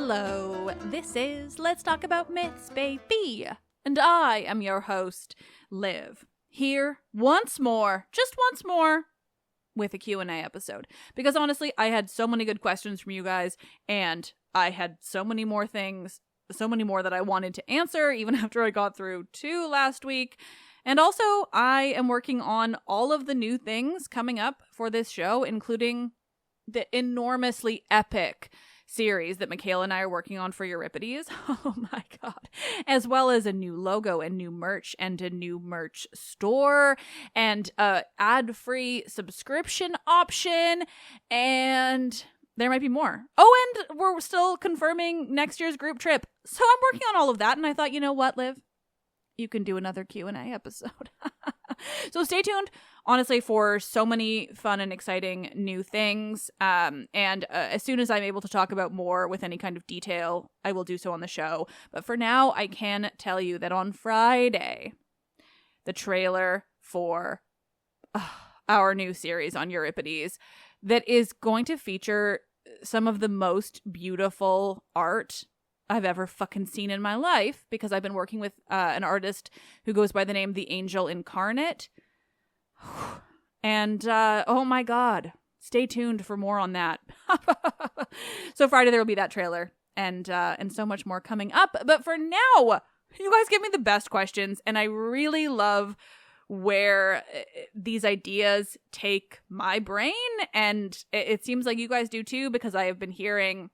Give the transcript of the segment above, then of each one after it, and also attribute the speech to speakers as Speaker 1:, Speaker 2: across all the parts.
Speaker 1: Hello, this is Let's Talk About Myths, baby. And I am your host, Liv, here once more, just once more, with a Q&A episode. Because honestly, I had so many good questions from you guys, and I had so many more things, so many more that I wanted to answer, even after I got through 2 last week. And also, I am working on all of the new things coming up for this show, including the enormously epic series that Michaela and I are working on for Euripides. Oh my god. As well as a new logo and new merch and a new merch store and a ad-free subscription option, and there might be more. Oh, and we're still confirming next year's group trip. So I'm working on all of that, and I thought, you know what, Liv? You can do another Q&A episode. So stay tuned, honestly, for so many fun and exciting new things. And as soon as I'm able to talk about more with any kind of detail, I will do so on the show. But for now, I can tell you that on Friday, the trailer for our new series on Euripides that is going to feature some of the most beautiful art I've ever fucking seen in my life, because I've been working with an artist who goes by the name The Angel Incarnate. And oh my god, stay tuned for more on that. So Friday there will be that trailer and so much more coming up. But for now, you guys give me the best questions, and I really love where these ideas take my brain, and it seems like you guys do too, because I have been hearing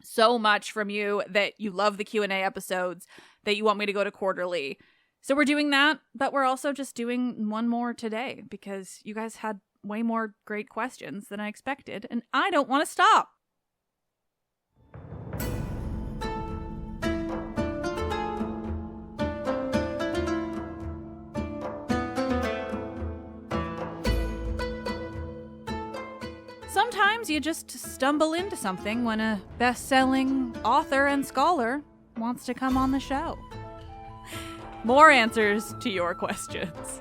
Speaker 1: so much from you that you love the Q&A episodes, that you want me to go to quarterly. So we're doing that, but we're also just doing one more today because you guys had way more great questions than I expected, and I don't want to stop. Sometimes you just stumble into something when a best-selling author and scholar wants to come on the show. More answers to your questions.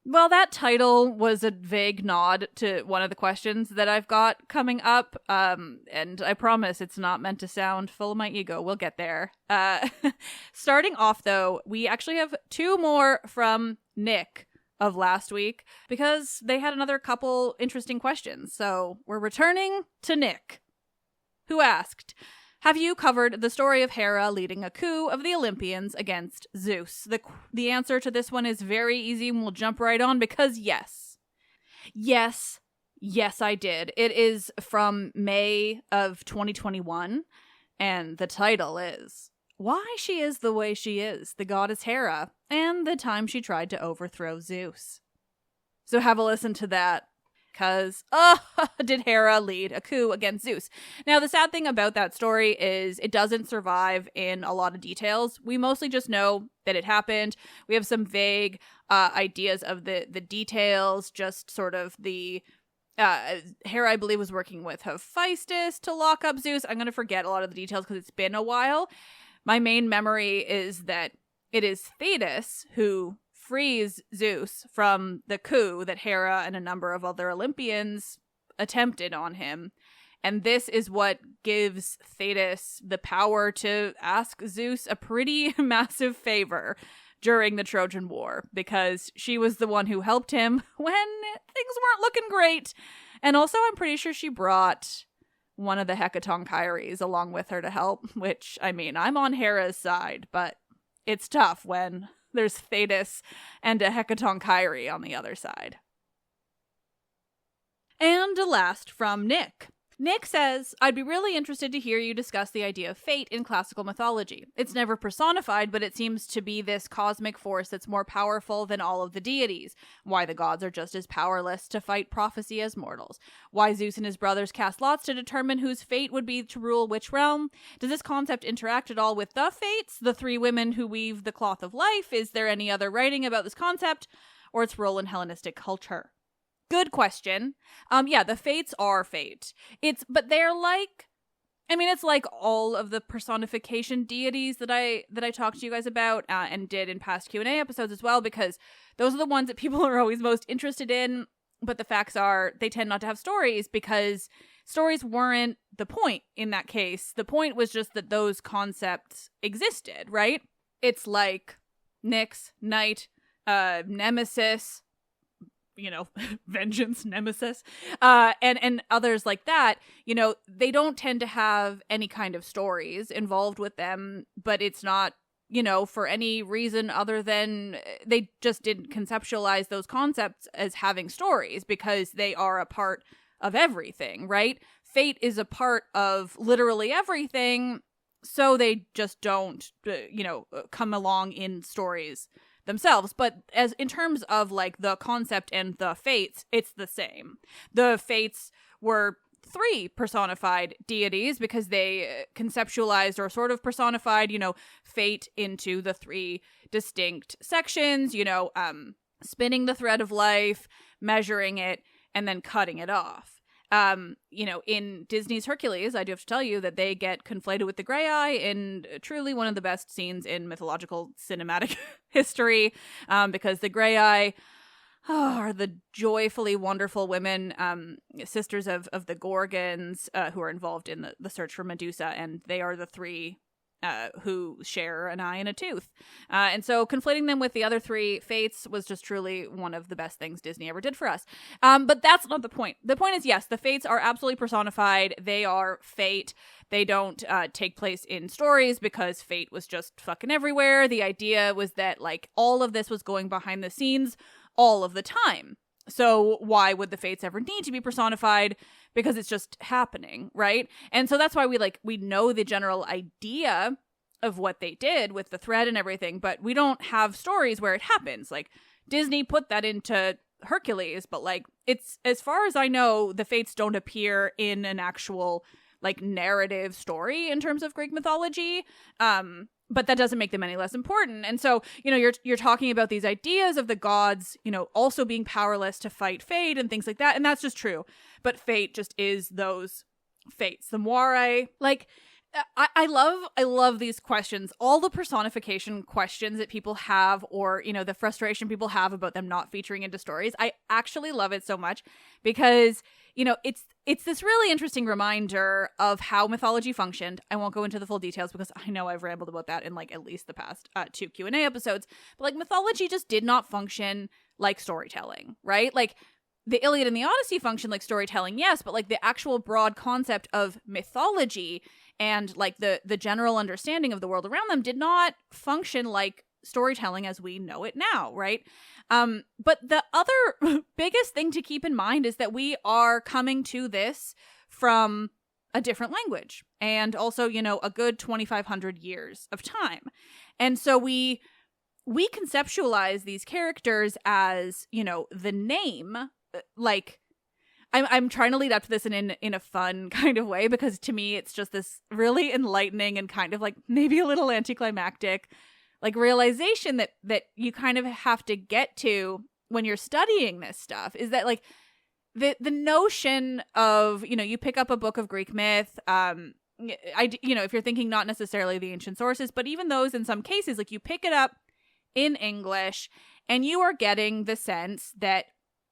Speaker 1: Well, that title was a vague nod to one of the questions that I've got coming up, and I promise it's not meant to sound full of my ego. We'll get there. Starting off, though, we actually have 2 more from Nick of last week, because they had another couple interesting questions. So we're returning to Nick, who asked, have you covered the story of Hera leading a coup of the Olympians against Zeus? The answer to this one is very easy, and we'll jump right on, because yes. Yes, I did. It is from May of 2021, and the title is Why She Is the Way She Is, the Goddess Hera, and the Time She Tried to Overthrow Zeus. So have a listen to that. Because, did Hera lead a coup against Zeus? Now, the sad thing about that story is it doesn't survive in a lot of details. We mostly just know that it happened. We have some vague ideas of the details, just sort of the... Hera, I believe, was working with Hephaestus to lock up Zeus. I'm going to forget a lot of the details because it's been a while. My main memory is that it is Thetis who frees Zeus from the coup that Hera and a number of other Olympians attempted on him. And this is what gives Thetis the power to ask Zeus a pretty massive favor during the Trojan War, because she was the one who helped him when things weren't looking great. And also, I'm pretty sure she brought one of the Hecatonchires along with her to help, which, I mean, I'm on Hera's side, but it's tough when there's Thetis and a Hecatonchire on the other side. And last from Nick. Nick says, I'd be really interested to hear you discuss the idea of fate in classical mythology. It's never personified, but it seems to be this cosmic force that's more powerful than all of the deities. Why the gods are just as powerless to fight prophecy as mortals. Why Zeus and his brothers cast lots to determine whose fate would be to rule which realm. Does this concept interact at all with the fates, the 3 women who weave the cloth of life? Is there any other writing about this concept or its role in Hellenistic culture? Good question. Yeah, the fates are fate. But they're like I mean, it's like all of the personification deities that I talked to you guys about and did in past Q&A episodes as well, because those are the ones that people are always most interested in. But the facts are they tend not to have stories because stories weren't the point in that case. The point was just that those concepts existed, right? It's like Nyx, Night, Nemesis, vengeance, Nemesis, and others like that. They don't tend to have any kind of stories involved with them, but it's not, for any reason other than they just didn't conceptualize those concepts as having stories because they are a part of everything, right? Fate is a part of literally everything, so they just don't, come along in stories themselves. But as in terms of like the concept and the fates, it's the same. The fates were 3 personified deities because they conceptualized or sort of personified, fate into the 3 distinct sections, spinning the thread of life, measuring it, and then cutting it off. In Disney's Hercules, I do have to tell you that they get conflated with the Grey Eye in truly one of the best scenes in mythological cinematic history, because the Grey Eye are the joyfully wonderful women, sisters of the Gorgons, who are involved in the search for Medusa, and they are the 3 who share an eye and a tooth. And so conflating them with the other 3 fates was just truly one of the best things Disney ever did for us. But that's not the point. The point is, yes, the fates are absolutely personified. They are fate. They don't take place in stories because fate was just fucking everywhere. The idea was that like all of this was going behind the scenes all of the time. So why would the fates ever need to be personified? Because it's just happening, right? And so that's why we know the general idea of what they did with the thread and everything, but we don't have stories where it happens. Like Disney put that into Hercules, but like it's, as far as I know, the fates don't appear in an actual like narrative story in terms of Greek mythology. But that doesn't make them any less important. And so, you're talking about these ideas of the gods, also being powerless to fight fate and things like that. And that's just true. But fate just is those fates. The Moirai, like, I love these questions. All the personification questions that people have, or, the frustration people have about them not featuring into stories. I actually love it so much because, it's this really interesting reminder of how mythology functioned. I won't go into the full details because I know I've rambled about that in like at least the past 2 Q&A episodes. But like mythology just did not function like storytelling, right? Like the Iliad and the Odyssey function like storytelling, yes, but like the actual broad concept of mythology and like the general understanding of the world around them did not function like storytelling as we know it now, right? But the other biggest thing to keep in mind is that we are coming to this from a different language and also, a good 2,500 years of time. And so we conceptualize these characters as, the name, like, I'm trying to lead up to this in a fun kind of way, because to me, it's just this really enlightening and kind of like maybe a little anticlimactic like realization that you kind of have to get to when you're studying this stuff, is that like the notion of, you pick up a book of Greek myth, if you're thinking not necessarily the ancient sources, but even those in some cases, like you pick it up in English and you are getting the sense that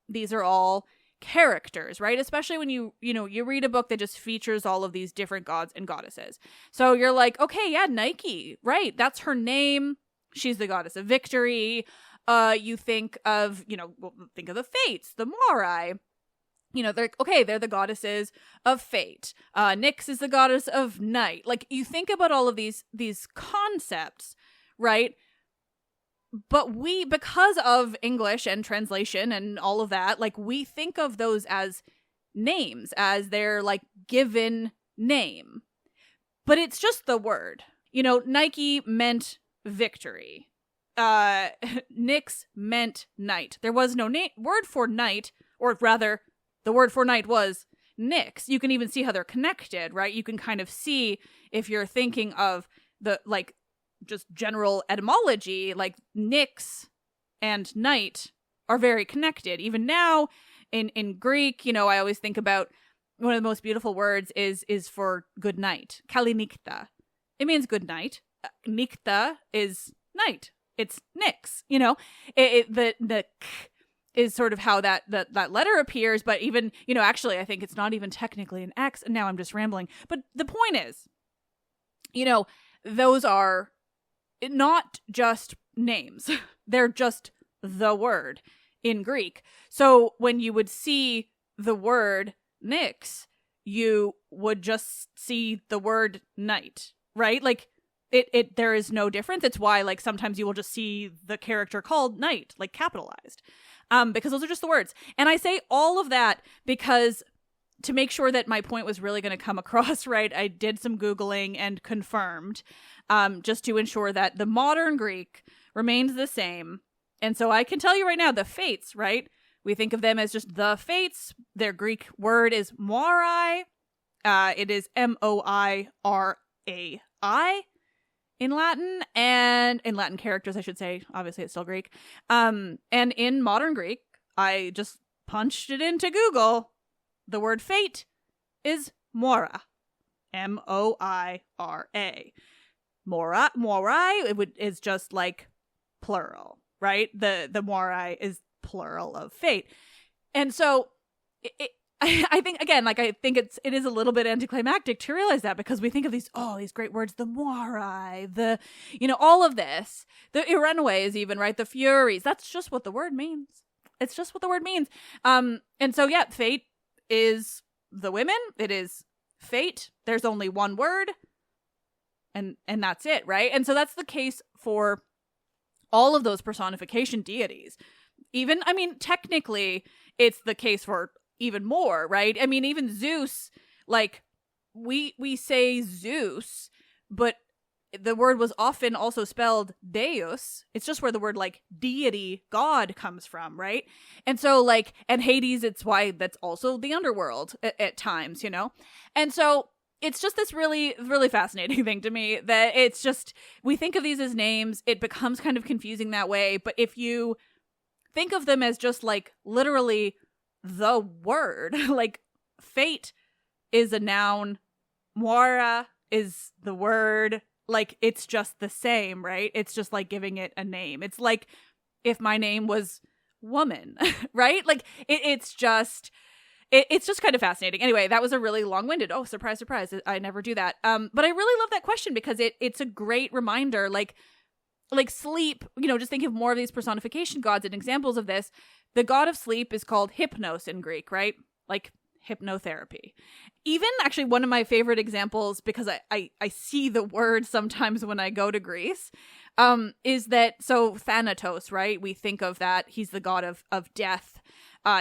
Speaker 1: these are all characters, right? Especially when you read a book that just features all of these different gods and goddesses. So you're like, okay, yeah, Nike, right? That's her name. She's the goddess of victory. You think of, think of the fates, the Moirai. They're the goddesses of fate. Nyx is the goddess of night. Like you think about all of these concepts, right? But because of English and translation and all of that, like we think of those as names, as their like given name. But it's just the word. Nike meant victory. Nyx meant night. There was no word for night, or rather, the word for night was Nyx. You can even see how they're connected, right? You can kind of see if you're thinking of the like just general etymology, like Nyx and night are very connected. Even now in Greek, I always think about one of the most beautiful words is for good night. Kalinikta. It means good night. Nikta is night. It's nix. You know, the k is sort of how that letter appears. But even, you know, actually, I think it's not even technically an X. And now I'm just rambling. But the point is, you know, those are not just names. They're just the word in Greek. So when you would see the word nix, you would just see the word night, right? Like there is no difference. It's why, like, sometimes you will just see the character called night, like, capitalized, because those are just the words. And I say all of that because to make sure that my point was really going to come across right, I did some Googling and confirmed, just to ensure that the modern Greek remains the same. And so I can tell you right now, the fates, right? We think of them as just the fates. Their Greek word is moirai. It is moirai in Latin, and in Latin characters, I should say. Obviously, it's still Greek. And in modern Greek, I just punched it into Google. The word fate is mora. moira. Morai is just like plural, right? The morai is plural of fate. And so I think, again, like, I think it is a little bit anticlimactic to realize that, because we think of these great words, the morai, the, you know, all of this, the Irenaways even, right? The Furies. That's just what the word means. It's just what the word means. And so, yeah, fate is the women. It is fate. There's only one word, and that's it, right? And so that's the case for all of those personification deities. Even, I mean, technically, it's the case for even more, right? I mean, even Zeus, like, we say Zeus, but the word was often also spelled Deus. It's just where the word, like, deity, God, comes from, right? And so, like, and Hades, it's why that's also the underworld at times, you know? And so it's just this really, really fascinating thing to me that it's just, we think of these as names, it becomes kind of confusing that way, but if you think of them as just, like, literally the word, like, fate is a noun, moira is the word, like, it's just the same, right? It's just like giving it a name. It's like if my name was woman, right? Like, it's just kind of fascinating. Anyway, that was a really long-winded, oh, surprise, surprise, I never do that. But I really love that question because it's a great reminder, like sleep, you know, just think of more of these personification gods and examples of this. The god of sleep is called hypnos in Greek, right? Like hypnotherapy. Even actually one of my favorite examples, because I see the word sometimes when I go to Greece, is that, so Thanatos, right? We think of that. He's the god of death.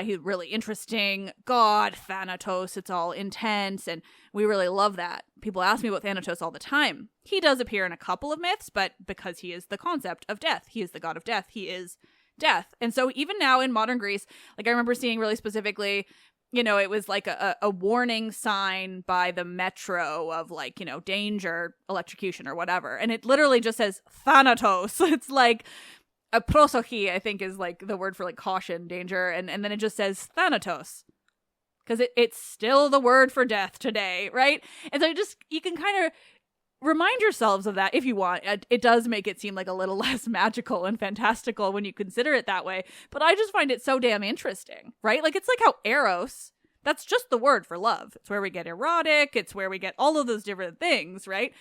Speaker 1: He's really interesting god, Thanatos. It's all intense, and we really love that. People ask me about Thanatos all the time. He does appear in a couple of myths, but because he is the concept of death, he is the god of death, he is death. And so even now in modern Greece, like, I remember seeing really specifically, you know, it was like a warning sign by the metro of, like, you know, danger, electrocution or whatever. And it literally just says Thanatos. It's like a prosochi, I think, is like the word for, like, caution, danger. And then it just says Thanatos. Because it's still the word for death today, right? And so you can kind of remind yourselves of that if you want. It does make it seem like a little less magical and fantastical when you consider it that way. But I just find it so damn interesting, right? Like, it's like how Eros, that's just the word for love. It's where we get erotic. It's where we get all of those different things, right?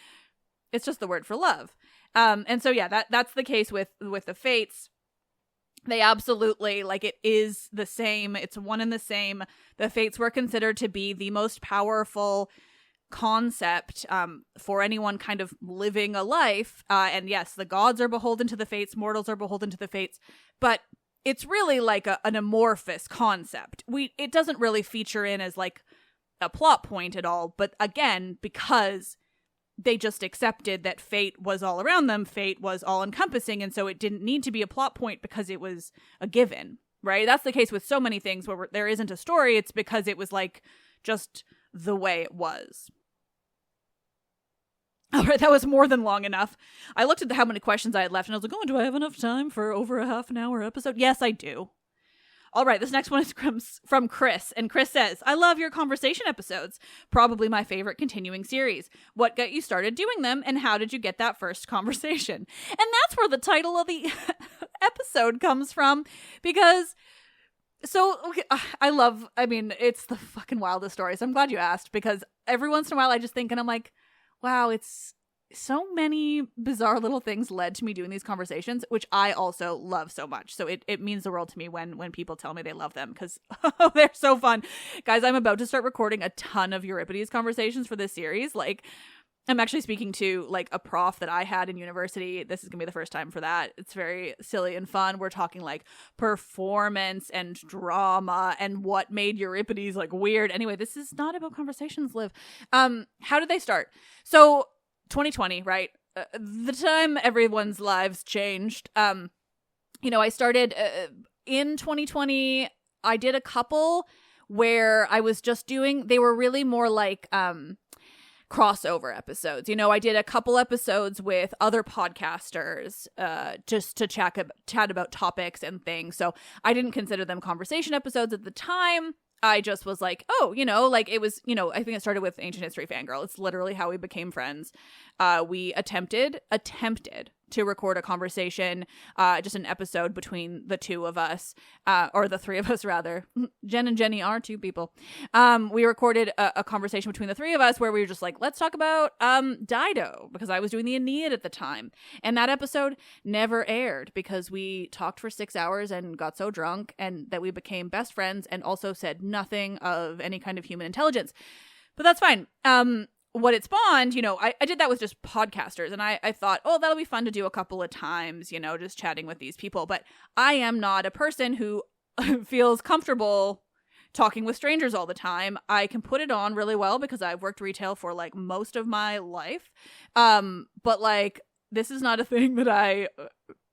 Speaker 1: It's just the word for love. And so, yeah, that's the case with the fates. They absolutely, like, it is the same. It's one and the same. The fates were considered to be the most powerful concept for anyone kind of living a life. And yes, the gods are beholden to the fates, mortals are beholden to the fates, but it's really like an amorphous concept. It doesn't really feature in as, like, a plot point at all, but again, because they just accepted that fate was all around them, fate was all encompassing, and so it didn't need to be a plot point because it was a given, right? That's the case with so many things where there isn't a story. It's because it was, like, just the way it was. All right, that was more than long enough. I looked at how many questions I had left, and I was like, oh, do I have enough time for over a half an hour episode? Yes, I do. All right, this next one is from Chris, and Chris says, I love your conversation episodes. Probably my favorite continuing series. What got you started doing them, and how did you get that first conversation? And that's where the title of the episode comes from, because... So, okay, it's the fucking wildest stories. I'm glad you asked, because every once in a while I just think, and I'm like, wow, it's so many bizarre little things led to me doing these conversations, which I also love so much. So it means the world to me when people tell me they love them, because they're so fun. Guys, I'm about to start recording a ton of Euripides conversations for this series. Like, I'm actually speaking to like a prof that I had in university. This is gonna be the first time for that. It's very silly and fun. We're talking like performance and drama and what made Euripides like weird. Anyway, this is not about conversations, Liv. How did they start? So 2020, right? The time everyone's lives changed. I started in 2020. I did a couple where I was just doing, they were really more like, crossover episodes. I did a couple episodes with other podcasters just to chat about topics and things. So I didn't consider them conversation episodes at the time. I just was like, it was, I think it started with Ancient History Fangirl. It's literally how we became friends. We attempted to record a conversation, just an episode between the two of us, or the three of us rather. Jen and Jenny are two people. We recorded a conversation between the three of us where we were just like, let's talk about Dido, because I was doing the Aeneid at the time. And that episode never aired because we talked for 6 hours and got so drunk and that we became best friends and also said nothing of any kind of human intelligence. But that's fine. What it spawned, I did that with just podcasters, and I thought, oh, that'll be fun to do a couple of times, just chatting with these people. But I am not a person who feels comfortable talking with strangers all the time. I can put it on really well because I've worked retail for like most of my life. But like, this is not a thing that I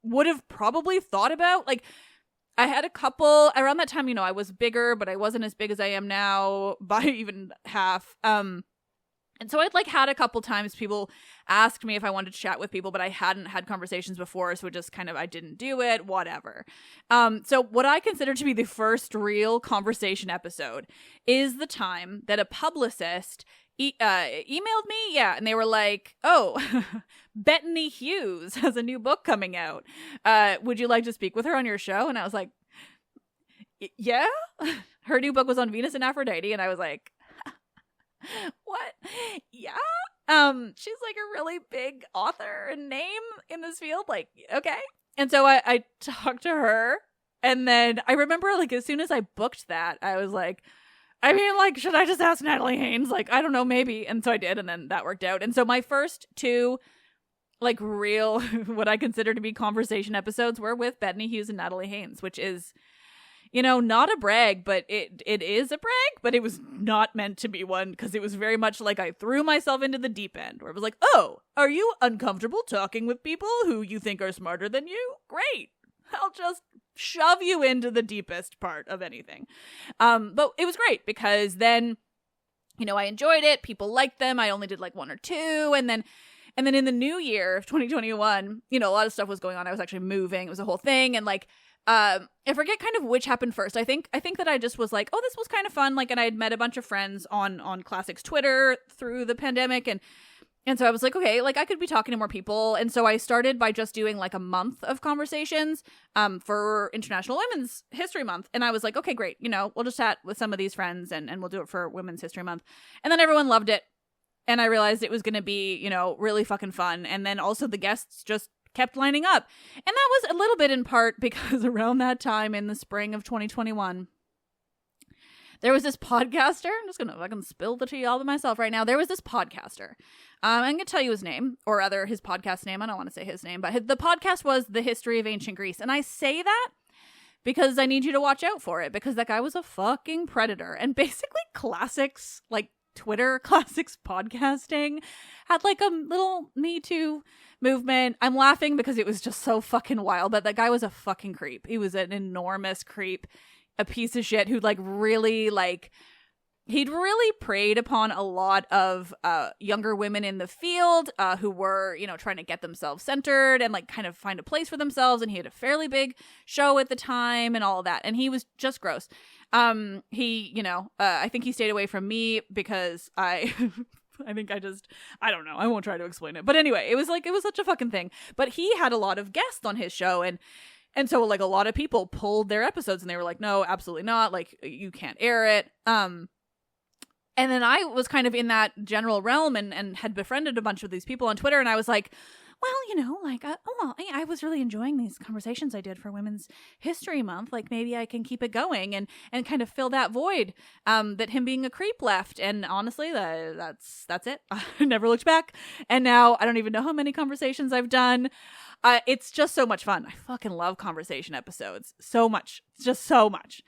Speaker 1: would have probably thought about. Like, I had a couple around that time, I was bigger, but I wasn't as big as I am now by even half. And so I'd like had a couple times people asked me if I wanted to chat with people, but I hadn't had conversations before. So just kind of, I didn't do it, whatever. So what I consider to be the first real conversation episode is the time that a publicist emailed me. Yeah. And they were like, oh, Bettany Hughes has a new book coming out. Would you like to speak with her on your show? And I was like, yeah. Her new book was on Venus and Aphrodite. And I was like, what? Yeah. She's like a really big author and name in this field. Like, okay. And so I talked to her, and then I remember like as soon as I booked that, I was like, should I just ask Natalie Haynes? Like, I don't know, maybe. And so I did, and then that worked out. And so my first two like real what I consider to be conversation episodes were with Bettany Hughes and Natalie Haynes, which is, not a brag, but it is a brag, but it was not meant to be one, because it was very much like I threw myself into the deep end, where it was like, oh, are you uncomfortable talking with people who you think are smarter than you? Great. I'll just shove you into the deepest part of anything. But it was great because then, I enjoyed it. People liked them. I only did like one or two. And then in the new year of 2021, a lot of stuff was going on. I was actually moving. It was a whole thing. And like, I forget kind of which happened first. I think that I just was like, oh, this was kind of fun. Like, and I had met a bunch of friends on Classics Twitter through the pandemic. And so I was like, okay, like I could be talking to more people. And so I started by just doing like a month of conversations, for International Women's History Month. And I was like, okay, great. We'll just chat with some of these friends and we'll do it for Women's History Month. And then everyone loved it. And I realized it was going to be, really fucking fun. And then also the guests just kept lining up. And that was a little bit in part because around that time in the spring of 2021, there was this podcaster. I'm just going to fucking spill the tea all by myself right now. There was this podcaster. I'm going to tell you his name, or rather his podcast name. I don't want to say his name, but the podcast was The History of Ancient Greece. And I say that because I need you to watch out for it, because that guy was a fucking predator. And basically classics, like Twitter, classics podcasting had like a little Me Too movement. I'm laughing because it was just so fucking wild, but that guy was a fucking creep. He was an enormous creep, a piece of shit who like really like he'd really preyed upon a lot of younger women in the field who were, trying to get themselves centered and like kind of find a place for themselves. And he had a fairly big show at the time and all of that. And he was just gross. I think he stayed away from me because I think I don't know. I won't try to explain it. But anyway, it was such a fucking thing. But he had a lot of guests on his show, and so like a lot of people pulled their episodes and they were like, no, absolutely not. Like, you can't air it. And then I was kind of in that general realm and had befriended a bunch of these people on Twitter. And I was like, well, I was really enjoying these conversations I did for Women's History Month. Like, maybe I can keep it going and kind of fill that void that him being a creep left. And honestly, that's it. I never looked back. And now I don't even know how many conversations I've done. It's just so much fun. I fucking love conversation episodes so much. Just so much.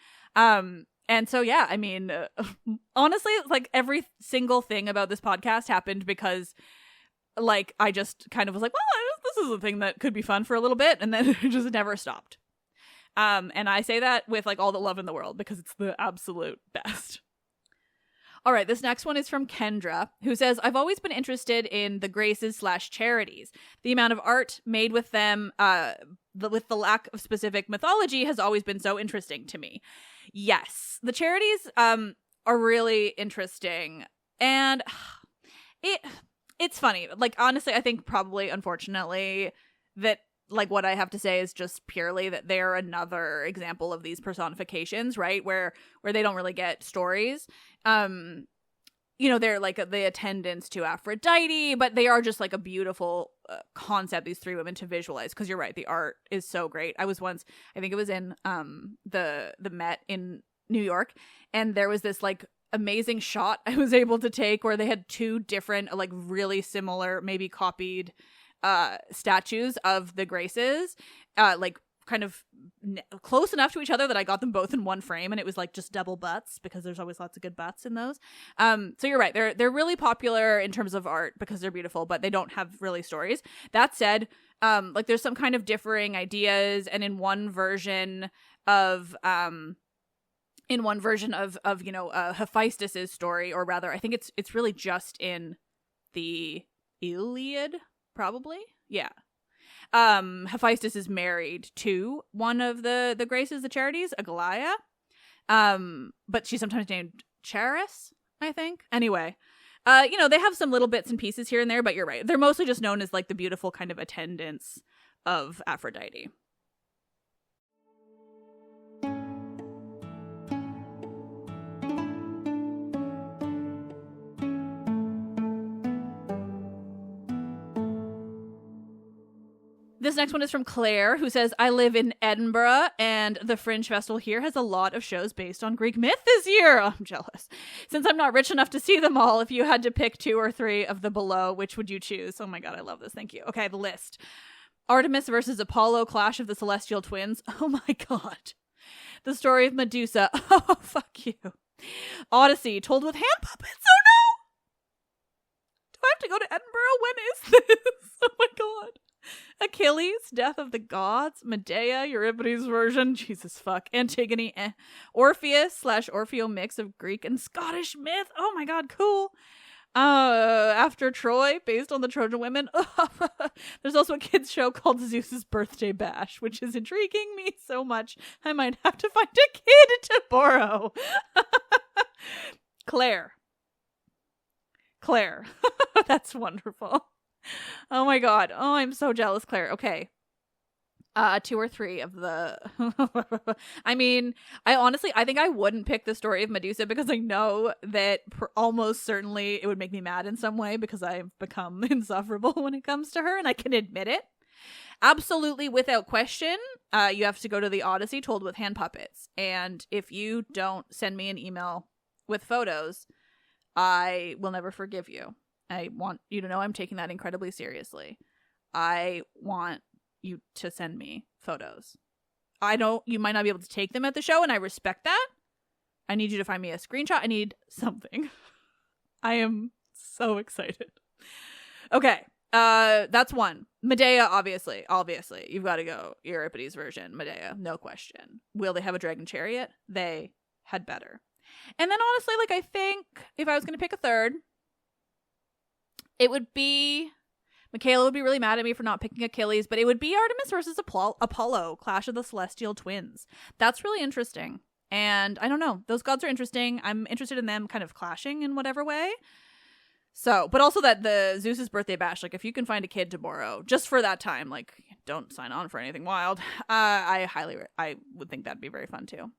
Speaker 1: And so, yeah, I mean, honestly, like every single thing about this podcast happened because, like, I just kind of was like, well, this is a thing that could be fun for a little bit. And then it just never stopped. And I say that with like all the love in the world because it's the absolute best. All right, this next one is from Kendra, who says, I've always been interested in the Graces / charities. The amount of art made with them, with the lack of specific mythology has always been so interesting to me. Yes, the charities are really interesting. And it's funny. Like, honestly, I think probably, unfortunately, that like what I have to say is just purely that they're another example of these personifications, right? Where they don't really get stories. They're like the attendants to Aphrodite, but they are just like a beautiful concept, these three women to visualize. Because you're right, the art is so great. I was once, I think it was in the Met in New York, and there was this like amazing shot I was able to take where they had two different, like really similar, maybe copied statues of the Graces, like kind of close enough to each other that I got them both in one frame, and it was like just double butts because there's always lots of good butts in those. So you're right, they're really popular in terms of art because they're beautiful, but they don't have really stories. That said, like there's some kind of differing ideas, and in one version of Hephaestus's story, or rather I think it's really just in the Iliad, probably. Yeah. Hephaestus is married to one of the Graces, the charities, Aglaia. But she's sometimes named Charis, I think. Anyway, they have some little bits and pieces here and there, but you're right. They're mostly just known as like the beautiful kind of attendants of Aphrodite. This next one is from Claire, who says, I live in Edinburgh, and the Fringe Festival here has a lot of shows based on Greek myth this year. I'm jealous. Since I'm not rich enough to see them all, if you had to pick 2 or 3 of the below, which would you choose? Oh my god, I love this. Thank you. Okay, the list. Artemis versus Apollo, Clash of the Celestial Twins. Oh my god. The Story of Medusa. Oh, fuck you. Odyssey, told with hand puppets. Oh no! Do I have to go to Edinburgh? When is this? Oh my god. Achilles, Death of the Gods, Medea, Euripides version, Jesus fuck, Antigone, Orpheus / Orfeo mix of Greek and Scottish myth. Oh my god, cool. After Troy, based on the Trojan women. There's also a kids show called Zeus's Birthday Bash, which is intriguing me so much I might have to find a kid to borrow. Claire. That's wonderful. Oh my god. Oh, I'm so jealous, Claire. Okay. 2 or 3 of the I mean, I think I wouldn't pick The Story of Medusa because I know that almost certainly it would make me mad in some way because I've become insufferable when it comes to her, and I can admit it. Absolutely, without question, you have to go to the Odyssey told with hand puppets. And if you don't send me an email with photos, I will never forgive you. I want you to know I'm taking that incredibly seriously. I want you to send me photos. You might not be able to take them at the show, and I respect that. I need you to find me a screenshot. I need something. I am so excited. Okay. That's one. Medea, obviously. You've got to go Euripides version, Medea, no question. Will they have a dragon chariot? They had better. And then honestly, like, I think if I was going to pick a third, it would be... Michaela would be really mad at me for not picking Achilles, but it would be Artemis versus Apollo, Clash of the Celestial Twins. That's really interesting. And I don't know. Those gods are interesting. I'm interested in them kind of clashing in whatever way. So, but also that the Zeus's birthday bash, like, if you can find a kid to borrow just for that time, like, don't sign on for anything wild. I would think that'd be very fun too.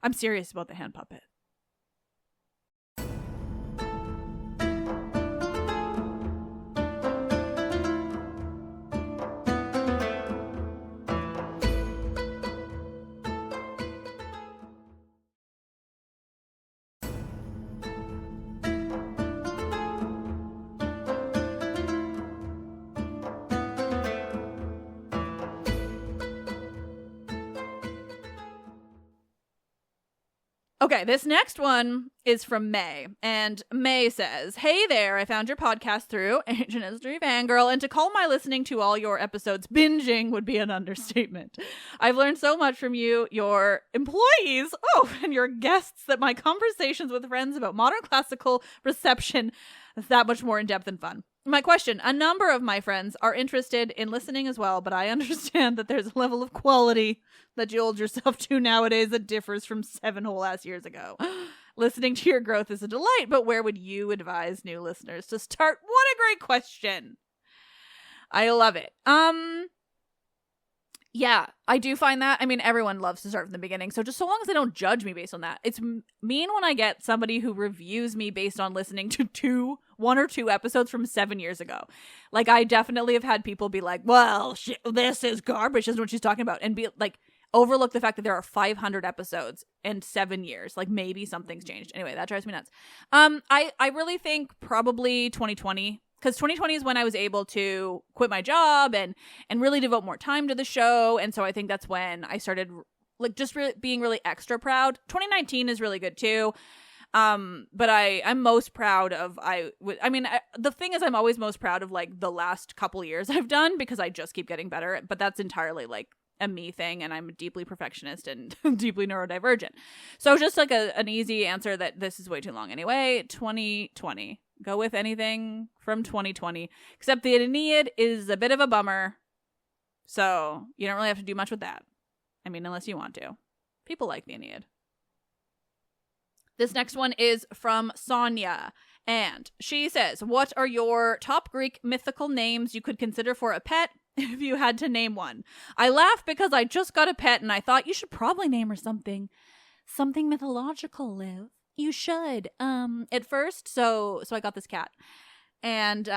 Speaker 1: I'm serious about the hand puppet. Okay, this next one is from May, and May says, "Hey there, I found your podcast through Ancient History Fangirl, and to call my listening to all your episodes binging would be an understatement. I've learned so much from you, your employees, and your guests that my conversations with friends about modern classical reception is that much more in-depth and fun. My question, a number of my friends are interested in listening as well, but I understand that there's a level of quality that you hold yourself to nowadays that differs from 7 whole ass years ago. Listening to your growth is a delight, but where would you advise new listeners to start?" What a great question. I love it. Yeah, I do find that. I mean, everyone loves to start from the beginning, so just so long as they don't judge me based on that. It's mean when I get somebody who reviews me based on listening to 1 or 2 episodes from 7 years ago. Like, I definitely have had people be like, "Well, shit, this is garbage, isn't what she's talking about," and be like, overlook the fact that there are 500 episodes in 7 years. Like, maybe something's changed. Anyway, that drives me nuts. I really think probably 2020. Because 2020 is when I was able to quit my job and really devote more time to the show. And so I think that's when I started, like, just being really extra proud. 2019 is really good too. But I'm most proud of, the thing is, I'm always most proud of, like, the last couple years I've done, because I just keep getting better. But that's entirely, like, a me thing, and I'm a deeply perfectionist and deeply neurodivergent. So just, like, an easy answer that this is way too long anyway. 2020. Go with anything from 2020, except the Aeneid is a bit of a bummer. So you don't really have to do much with that. I mean, unless you want to. People like the Aeneid. This next one is from Sonia, and she says, "What are your top Greek mythical names you could consider for a pet if you had to name one? I laugh because I just got a pet and I thought you should probably name her something mythological, Liv. You should. At first, so I got this cat, and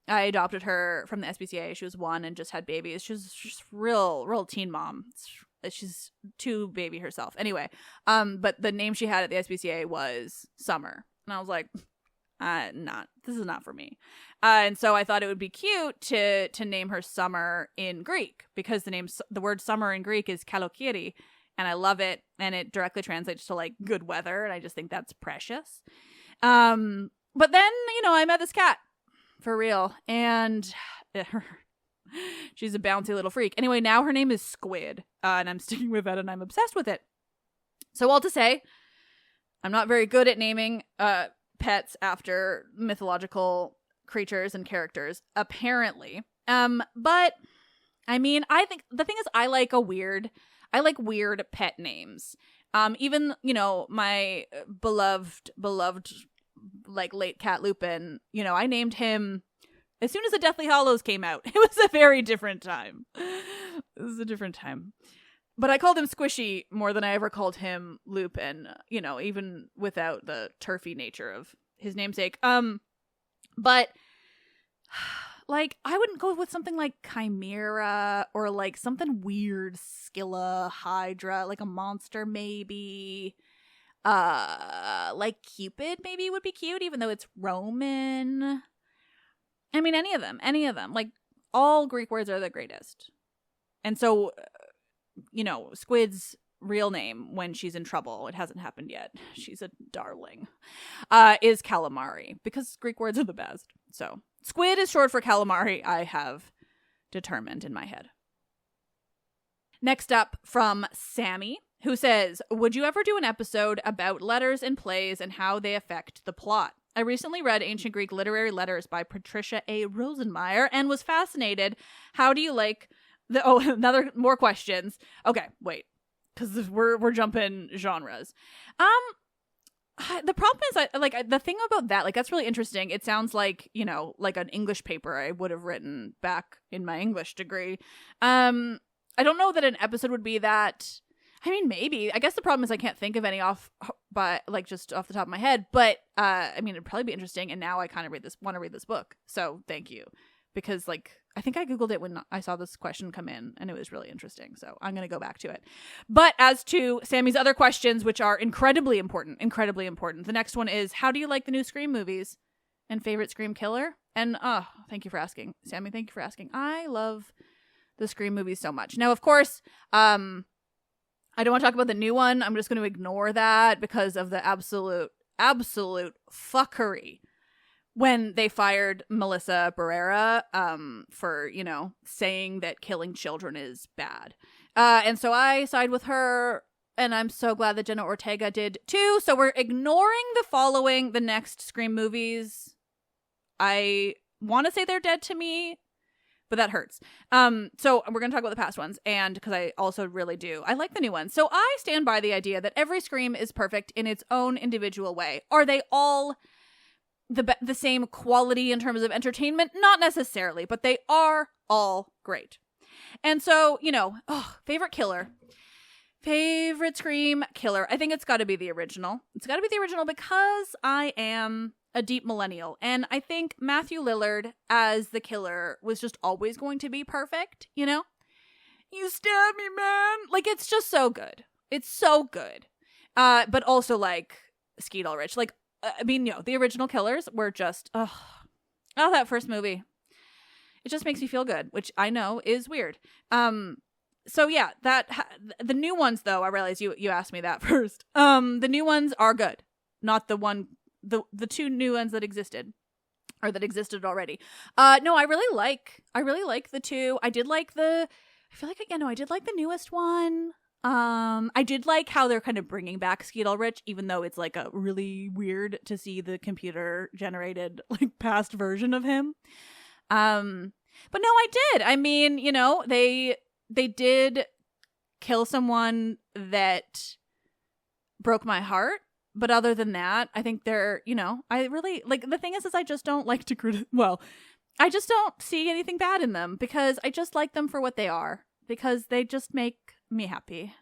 Speaker 1: I adopted her from the SPCA. She was 1 and just had babies. She's just real teen mom. She's 2 baby herself. Anyway, but the name she had at the SPCA was Summer, and I was like, this is not for me. And so I thought it would be cute to name her Summer in Greek, because the word summer in Greek is kalokiri. And I love it, and it directly translates to, like, good weather, and I just think that's precious. But then, I met this cat, for real, and she's a bouncy little freak. Anyway, now her name is Squid, and I'm sticking with that, and I'm obsessed with it. So all to say, I'm not very good at naming pets after mythological creatures and characters, apparently. But, I mean, I think, the thing is, I like weird pet names. Even, my beloved, like, late cat Lupin, I named him as soon as the Deathly Hallows came out. It was a very different time. But I called him Squishy more than I ever called him Lupin, even without the turfy nature of his namesake. But like, I wouldn't go with something like Chimera, or like something weird, Scylla, Hydra, like a monster maybe. Like Cupid maybe would be cute, even though it's Roman. I mean, any of them. Like, all Greek words are the greatest. And so, Squid's real name when she's in trouble, it hasn't happened yet, she's a darling, is calamari, because Greek words are the best. So Squid is short for calamari, I have determined in my head. Next up, from Sammy, who says, would you ever do an episode about letters in plays and how they affect the plot? I recently read Ancient Greek Literary Letters by Patricia A. Rosenmeyer and was fascinated. How do you like the... Oh, more questions. Okay, wait. Because we're jumping genres. The problem is, the thing about that, like, that's really interesting. It sounds like, you know, like an English paper I would have written back in my English degree. I don't know that an episode would be that... I mean, maybe. I guess the problem is I can't think of any just off the top of my head. But I mean, it'd probably be interesting. And now I kind of want to read this book. So thank you, because like I think I googled it when I saw this question come in, and it was really interesting. So I'm gonna go back to it. But as to Sammy's other questions, which are incredibly important, the next one is, how do you like the new Scream movies? And favorite Scream killer? And thank you for asking, Sammy. Thank you for asking. I love the Scream movies so much. Now, of course, I don't want to talk about the new one. I'm just going to ignore that because of the absolute fuckery when they fired Melissa Barrera for, you know, saying that killing children is bad. And so I side with her, and I'm so glad that Jenna Ortega did too. So we're ignoring the next Scream movies. I want to say they're dead to me, but that hurts. So we're going to talk about the past ones, and because I also really do. I like the new ones. So I stand by the idea that every Scream is perfect in its own individual way. Are they all the same quality in terms of entertainment? Not necessarily, but they are all great. And so, you know, favorite Scream killer. I think it's got to be the original. It's got to be the original because I am a deep millennial. And I think Matthew Lillard as the killer was just always going to be perfect, you know? You stabbed me, man! Like, it's just so good. It's so good. But also, like, Skeet Ulrich. Like, I mean, you know, the original killers were just, that first movie. It just makes me feel good, which I know is weird. So yeah, the new ones, though, I realize you asked me that first. The new ones are good. Not the two new ones that existed already. No, I really like the two. I did like the newest one. I did like how they're kind of bringing back Skeet Ulrich, even though it's like a really weird to see the computer generated like past version of him. But no, I did. I mean, you know, they did kill someone that broke my heart. But other than that, I think they're, you know, I really, like, the thing is I just don't like to, I just don't see anything bad in them because I just like them for what they are because they just make me happy.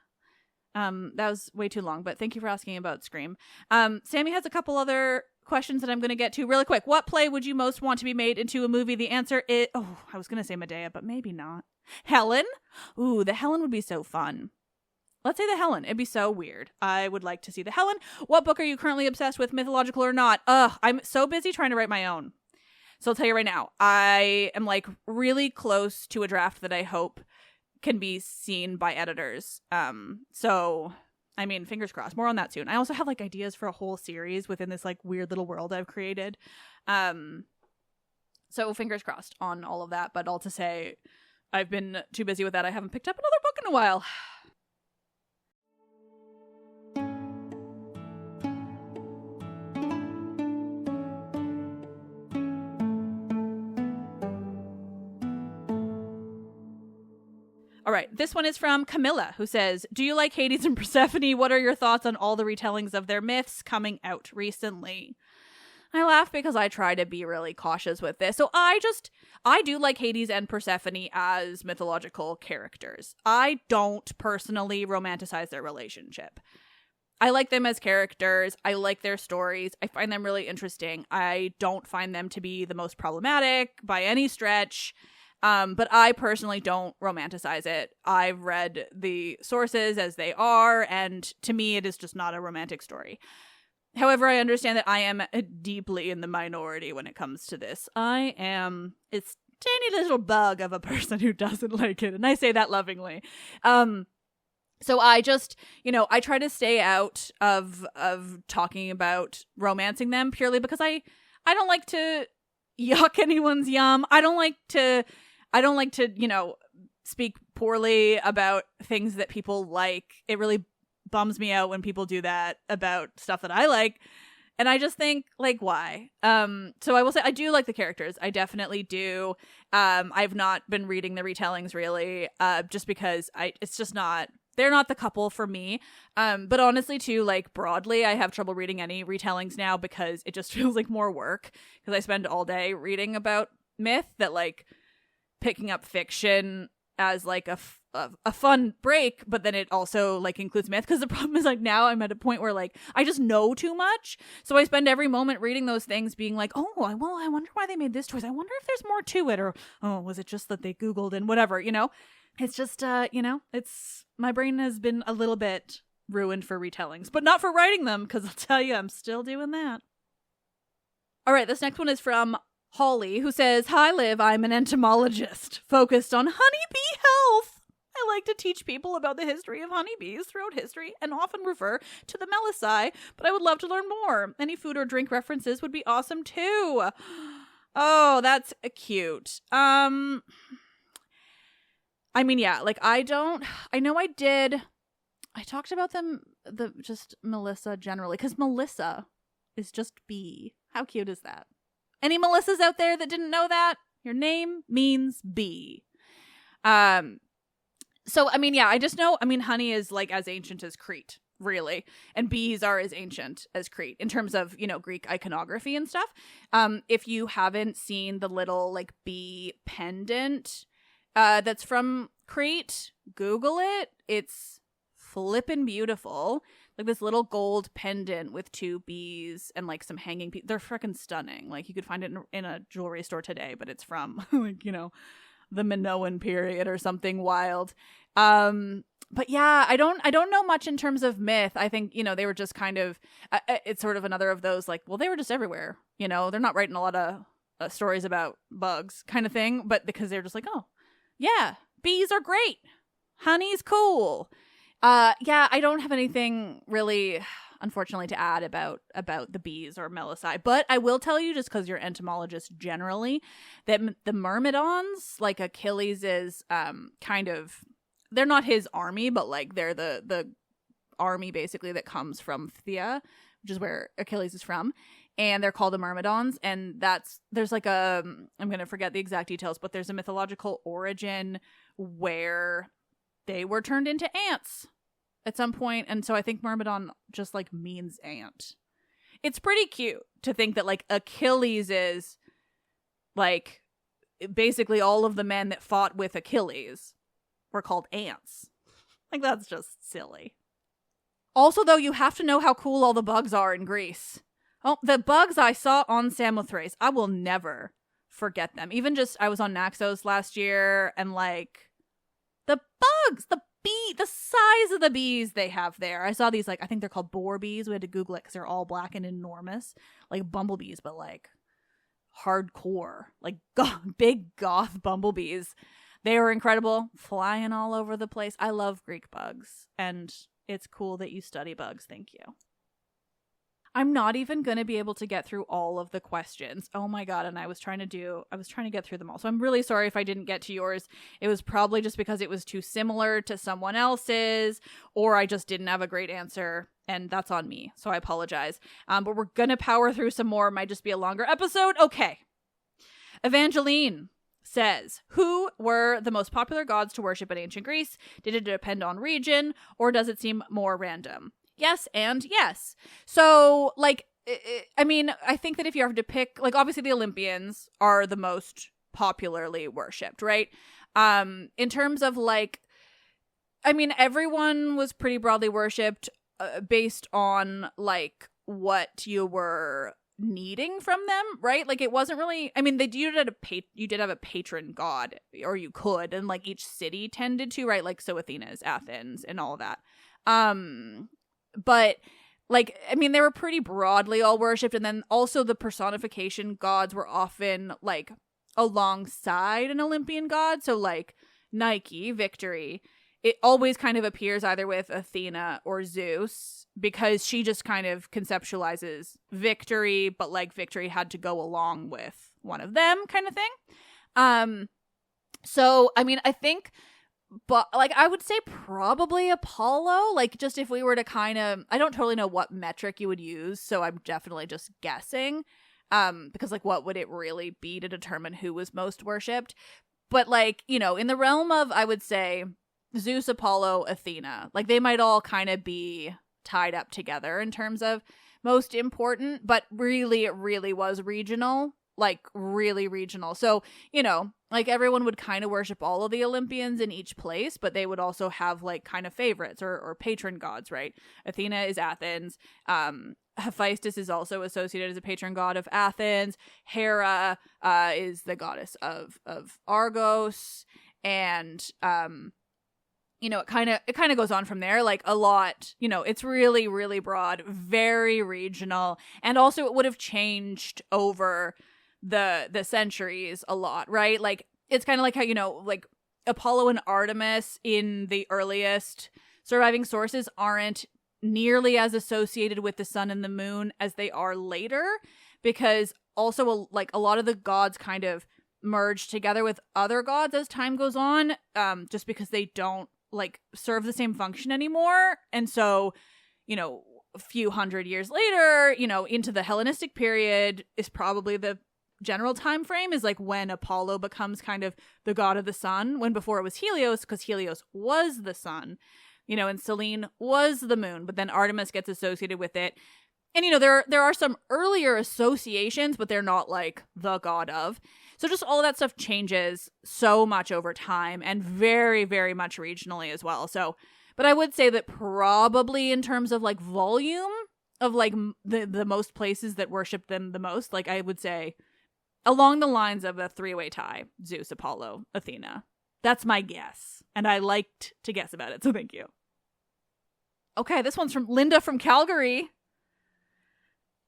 Speaker 1: That was way too long, but thank you for asking about Scream. Sammy has a couple other questions that I'm going to get to really quick. What play would you most want to be made into a movie? The answer is, I was going to say Medea, but maybe not. Helen? Ooh, the Helen would be so fun. Let's say the Helen. It'd be so weird. I would like to see the Helen. What book are you currently obsessed with, mythological or not? I'm so busy trying to write my own. So I'll tell you right now, I am like really close to a draft that I hope can be seen by editors. So, I mean, fingers crossed. More on that soon. I also have like ideas for a whole series within this like weird little world I've created. So fingers crossed on all of that. But all to say, I've been too busy with that. I haven't picked up another book in a while. All right, this one is from Camilla, who says, do you like Hades and Persephone? What are your thoughts on all the retellings of their myths coming out recently? I laugh because I try to be really cautious with this. So I do like Hades and Persephone as mythological characters. I don't personally romanticize their relationship. I like them as characters. I like their stories. I find them really interesting. I don't find them to be the most problematic by any stretch. But I personally don't romanticize it. I've read the sources as they are, and to me, it is just not a romantic story. However, I understand that I am deeply in the minority when it comes to this. I am a tiny little bug of a person who doesn't like it, and I say that lovingly. So I just, I try to stay out of talking about romancing them purely because I don't like to yuck anyone's yum. I don't like to, speak poorly about things that people like. It really bums me out when people do that about stuff that I like. And I just think, like, why? So I will say I do like the characters. I definitely do. I've not been reading the retellings really, just because it's just not, they're not the couple for me. But honestly, too, like, broadly, I have trouble reading any retellings now because it just feels like more work. Because I spend all day reading about myth that, like, picking up fiction as, like, a fun break, but then it also, like, includes myth. Because the problem is, like, now I'm at a point where, like, I just know too much. So I spend every moment reading those things being like, oh, well, I wonder why they made this choice. I wonder if there's more to it. Or, oh, was it just that they Googled and whatever, you know? It's just, it's, my brain has been a little bit ruined for retellings, but not for writing them, because I'll tell you, I'm still doing that. All right, this next one is from Holly, who says, "Hi, Liv, I'm an entomologist focused on honeybee health. I like to teach people about the history of honeybees throughout history and often refer to the Melissae, but I would love to learn more. Any food or drink references would be awesome too." Oh, that's cute. I mean, yeah, like, I talked about just Melissa generally, because Melissa is just bee. How cute is that? Any Melissas out there that didn't know that? Your name means bee. So, I mean, yeah, I just know, I mean, honey is, like, as ancient as Crete, really. And bees are as ancient as Crete in terms of, Greek iconography and stuff. If you haven't seen the little, like, bee pendant that's from Crete, Google it. It's flippin' beautiful. Like, this little gold pendant with 2 bees and, like, some hanging bees. They're freaking stunning. Like, you could find it in a jewelry store today, but it's from, like, the Minoan period or something wild. But yeah, I don't know much in terms of myth. I think, they were just kind of, it's sort of another of those, like, well, they were just everywhere. They're not writing a lot of stories about bugs kind of thing, but because they're just like, oh, yeah, bees are great. Honey's cool. Yeah, I don't have anything really, unfortunately, to add about the bees or Melissae. But I will tell you, just because you're entomologists generally, that the Myrmidons, like, Achilles is kind of, they're not his army, but, like, they're the army basically that comes from Phthia, which is where Achilles is from. And they're called the Myrmidons, and there's like I'm going to forget the exact details, but there's a mythological origin where they were turned into ants at some point, and so I think Myrmidon just, like, means ant. It's pretty cute to think that, like, Achilles is, like, basically all of the men that fought with Achilles were called ants. Like, that's just silly. Also, though, you have to know how cool all the bugs are in Greece. Oh, the bugs I saw on Samothrace, I will never forget them. Even just, I was on Naxos last year, and, like, the bugs, the size of the bees they have there. I saw these, like, I think they're called boar bees. We had to Google it because they're all black and enormous. Like bumblebees, but, like, hardcore. Like, big goth bumblebees. They were incredible, flying all over the place. I love Greek bugs, and it's cool that you study bugs. Thank you. I'm not even going to be able to get through all of the questions. Oh my God. And I was trying to get through them all. So I'm really sorry if I didn't get to yours. It was probably just because it was too similar to someone else's, or I just didn't have a great answer, and that's on me. So I apologize. But we're going to power through some more. It might just be a longer episode. Okay. Evangeline says, who were the most popular gods to worship in ancient Greece? Did it depend on region, or does it seem more random? Yes and yes. So, like, I mean, I think that if you have to pick, like, obviously the Olympians are the most popularly worshipped, right? In terms of, like, I mean, everyone was pretty broadly worshipped based on, like, what you were needing from them, right? Like, it wasn't really, I mean, you did have a patron god, or you could, and, like, each city tended to, right? Like, so Athena's, Athens, and all of that. But, like, I mean, they were pretty broadly all worshipped, and then also the personification gods were often, like, alongside an Olympian god. So, like, Nike, victory, it always kind of appears either with Athena or Zeus, because she just kind of conceptualizes victory, but, like, victory had to go along with one of them, kind of thing. So, I mean, I think but like I would say probably Apollo. Like just if we were to kind of, I don't totally know what metric you would use, so I'm definitely just guessing. Because like what would it really be to determine who was most worshipped? But like, you know, in the realm of, I would say Zeus, Apollo, Athena, like they might all kind of be tied up together in terms of most important, but really it really was regional, like really regional. So, you know, like everyone would kind of worship all of the Olympians in each place, but they would also have like kind of favorites or patron gods, right? Athena is Athens. Hephaestus is also associated as a patron god of Athens. Hera is the goddess of Argos, and you know, it kind of goes on from there, like a lot, you know, it's really, really broad, very regional. And also it would have changed over the centuries a lot, right? Like it's kind of like how, you know, like Apollo and Artemis in the earliest surviving sources aren't nearly as associated with the sun and the moon as they are later, because also like a lot of the gods kind of merge together with other gods as time goes on, just because they don't like serve the same function anymore. And so, you know, a few hundred years later, you know, into the Hellenistic period is probably the general time frame, is like when Apollo becomes kind of the god of the sun, when before it was Helios, because Helios was the sun, you know, and Selene was the moon, but then Artemis gets associated with it. And, you know, there are some earlier associations, but they're not like the god of. So just all of that stuff changes so much over time and very, very much regionally as well. So, but I would say that probably in terms of like volume of like the most places that worship them the most, like I would say along the lines of a three-way tie, Zeus, Apollo, Athena. That's my guess. And I liked to guess about it, so thank you. Okay, this one's from Linda from Calgary.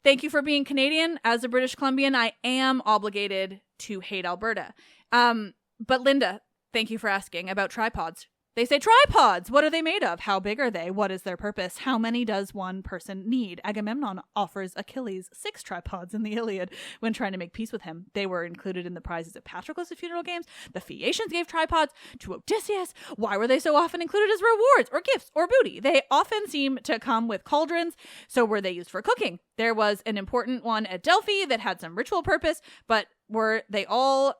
Speaker 1: Thank you for being Canadian. As a British Columbian, I am obligated to hate Alberta. But Linda, thank you for asking about tripods. They say tripods. What are they made of? How big are they? What is their purpose? How many does one person need? Agamemnon offers Achilles 6 tripods in the Iliad when trying to make peace with him. They were included in the prizes of Patroclus' funeral games. The Phaeacians gave tripods to Odysseus. Why were they so often included as rewards or gifts or booty? They often seem to come with cauldrons. So were they used for cooking? There was an important one at Delphi that had some ritual purpose, but were they all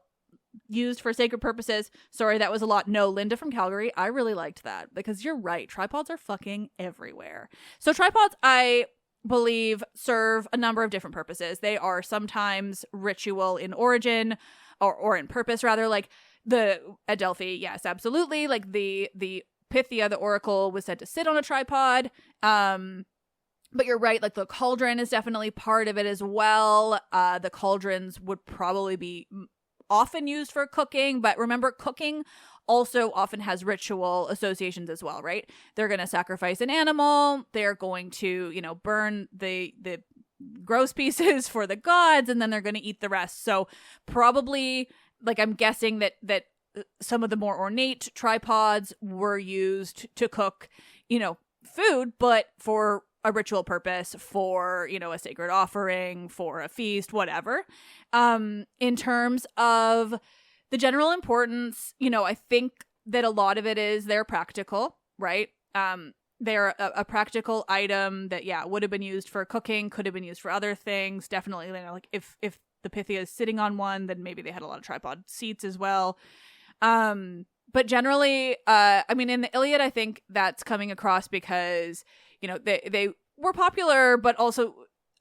Speaker 1: used for sacred purposes? Sorry, that was a lot. No, Linda from Calgary, I really liked that because you're right. Tripods are fucking everywhere. So tripods, I believe, serve a number of different purposes. They are sometimes ritual in origin or in purpose, rather, like the at Delphi. Yes, absolutely. Like the Pythia, the oracle, was said to sit on a tripod. But you're right, like the cauldron is definitely part of it as well. The cauldrons would probably be often used for cooking, but remember, cooking also often has ritual associations as well, right? They're going to sacrifice an animal, they're going to, you know, burn the gross pieces for the gods, and then they're going to eat the rest. So probably, like, I'm guessing that some of the more ornate tripods were used to cook, you know, food, but for a ritual purpose, for, you know, a sacred offering, for a feast, whatever. In terms of the general importance, you know, I think that a lot of it is they're practical, right? They're a practical item that, yeah, would have been used for cooking, could have been used for other things. Definitely, you know, like if the Pythia is sitting on one, then maybe they had a lot of tripod seats as well. But generally, I mean, in the Iliad, I think that's coming across because, you know, they were popular, but also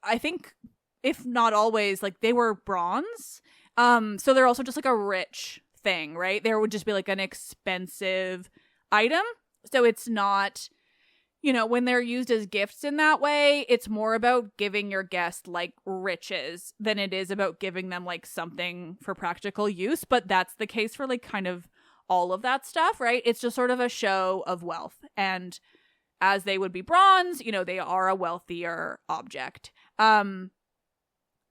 Speaker 1: I think, if not always, like they were bronze. So they're also just like a rich thing, right? There would just be like an expensive item. So it's not, you know, when they're used as gifts in that way, it's more about giving your guest like riches than it is about giving them like something for practical use. But that's the case for like kind of all of that stuff, right? It's just sort of a show of wealth. And as they would be bronze, you know, they are a wealthier object.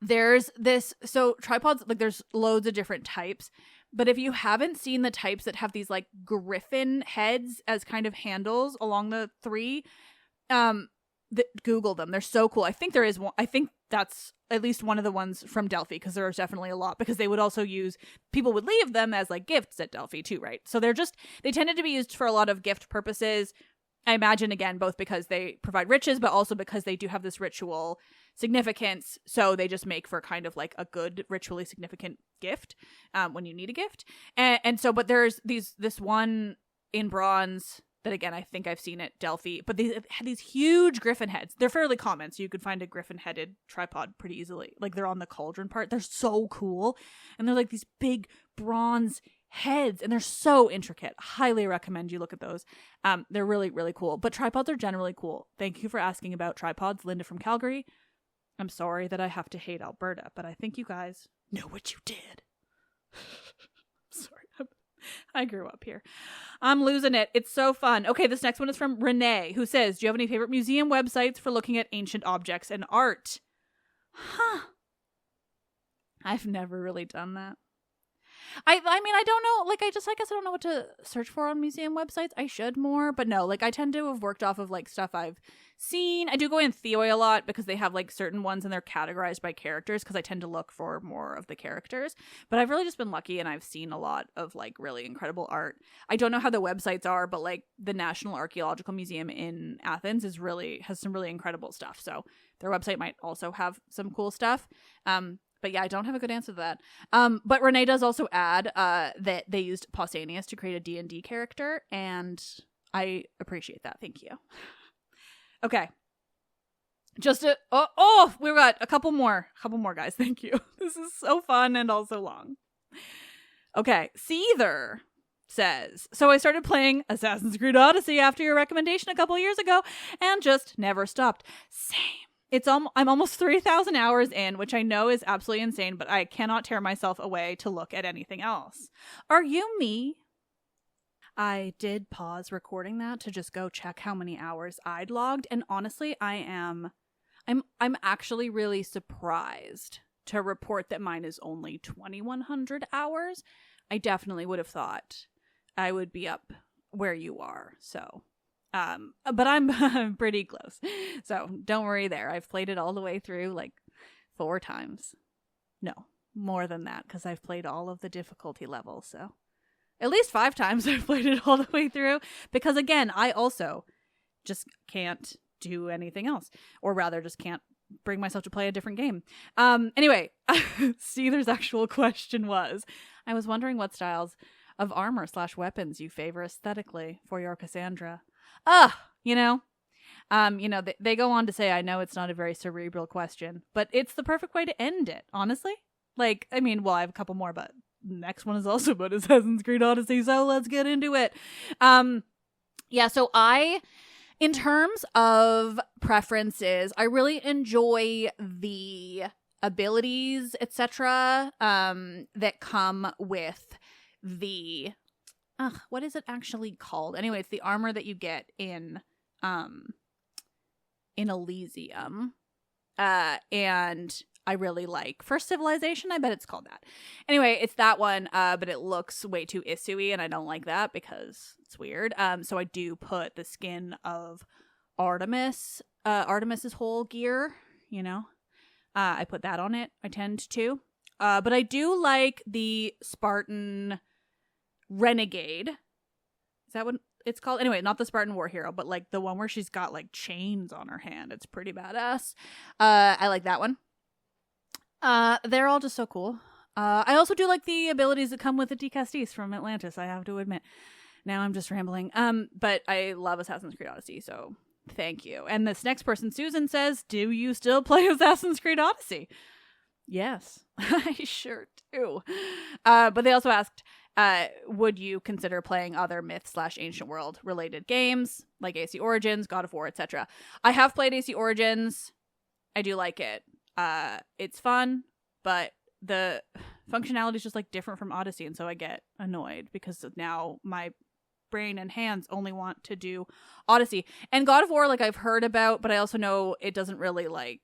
Speaker 1: There's this, so tripods, like there's loads of different types, but if you haven't seen the types that have these like griffin heads as kind of handles along the three, Google them. They're so cool. I think there is one. I think that's at least one of the ones from Delphi, because there's definitely a lot, because they would also people would leave them as like gifts at Delphi too, right? So they tended to be used for a lot of gift purposes. I imagine, again, both because they provide riches, but also because they do have this ritual significance. So they just make for kind of like a good ritually significant gift when you need a gift. And so, but there's this one in bronze that, again, I think I've seen at Delphi, but they had these huge griffin heads. They're fairly common, so you could find a griffin-headed tripod pretty easily. Like, they're on the cauldron part. They're so cool. And they're like these big bronze heads, and they're so intricate. Highly recommend you look at those. They're really, really cool. But tripods are generally cool. Thank you for asking about tripods, Linda from Calgary. I'm sorry that I have to hate Alberta, but I think you guys know what you did. Sorry. I grew up here. I'm losing it. It's so fun. Okay, this next one is from Renee, who says, do you have any favorite museum websites for looking at ancient objects and art? I've never really done that. I mean, I don't know. Like, I guess I don't know what to search for on museum websites. I should more, but no. Like, I tend to have worked off of like stuff I've seen. I do go in Theoi a lot because they have like certain ones and they're categorized by characters, because I tend to look for more of the characters. But I've really just been lucky, and I've seen a lot of like really incredible art. I don't know how the websites are, but like the National Archaeological Museum in Athens has some really incredible stuff. So their website might also have some cool stuff. But yeah, I don't have a good answer to that. But Renee does also add that they used Pausanias to create a D&D character, and I appreciate that. Thank you. Okay. We've got a couple more guys. Thank you. This is so fun and also long. Okay. Seether says, so I started playing Assassin's Creed Odyssey after your recommendation a couple years ago and just never stopped. Same. I'm almost 3,000 hours in, which I know is absolutely insane, but I cannot tear myself away to look at anything else. Are you me? I did pause recording that to just go check how many hours I'd logged, and honestly, I'm actually really surprised to report that mine is only 2,100 hours. I definitely would have thought I would be up where you are, so... but I'm pretty close. So don't worry there. I've played it all the way through like 4 times. No, more than that, because I've played all of the difficulty levels. So at least 5 times I've played it all the way through, because again, I also just can't do anything else, or rather just can't bring myself to play a different game. Anyway, Seether's actual question was, I was wondering what styles of armor/weapons you favor aesthetically for your Cassandra. They go on to say, I know it's not a very cerebral question, but it's the perfect way to end it, honestly. Like, I mean, well, I have a couple more, but the next one is also about Assassin's Creed Odyssey, so let's get into it. So in terms of preferences, I really enjoy the abilities, etc., that come with the... what is it actually called? Anyway, it's the armor that you get in Elysium. And I really like First Civilization. I bet it's called that. Anyway, it's that one, but it looks way too Isui, and I don't like that because it's weird. So I do put the skin of Artemis's whole gear, I put that on it. I tend to. But I do like the Spartan Renegade. Is that what it's called? Anyway, not the Spartan war hero, but like the one where she's got like chains on her hand. It's pretty badass. I like that one. They're all just so cool. I also do like the abilities that come with the Decastis from Atlantis, I have to admit. Now I'm just rambling. But I love Assassin's Creed Odyssey, so thank you. And this next person, Susan, says, do you still play Assassin's Creed Odyssey? Yes, I sure do. But they also asked, would you consider playing other myth/ancient world related games like AC Origins, God of War, etc.? I have played AC Origins. I do like it. It's fun, but the functionality is just like different from Odyssey, and so I get annoyed because now my brain and hands only want to do Odyssey. And God of War, like, I've heard about, but I also know it doesn't really like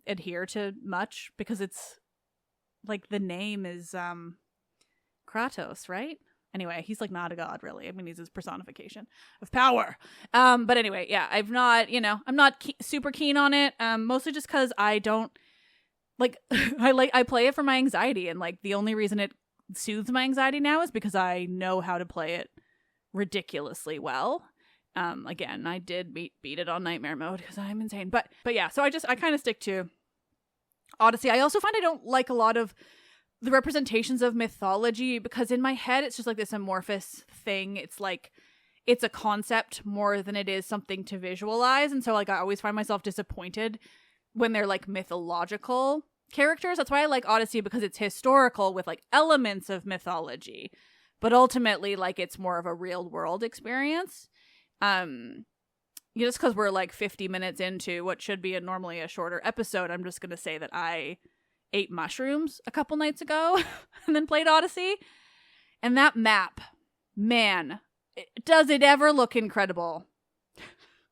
Speaker 1: adhere to much because it's like the name is Kratos, right? Anyway, he's like not a god, really. I mean, he's his personification of power. But anyway, yeah, I'm not super keen on it. Mostly just because I don't like, I play it for my anxiety, and like the only reason it soothes my anxiety now is because I know how to play it ridiculously well. Again, I did beat it on nightmare mode because I'm insane. But yeah, so I kind of stick to Odyssey. I also find I don't like a lot of the representations of mythology because in my head it's just like this amorphous thing. It's like it's a concept more than it is something to visualize, and so like I always find myself disappointed when they're like mythological characters. That's why I like Odyssey, because it's historical with like elements of mythology, but ultimately like it's more of a real world experience. Just because we're like 50 minutes into what should be normally a shorter episode, I'm just gonna say that I ate mushrooms a couple nights ago and then played Odyssey, and that map, man, does it ever look incredible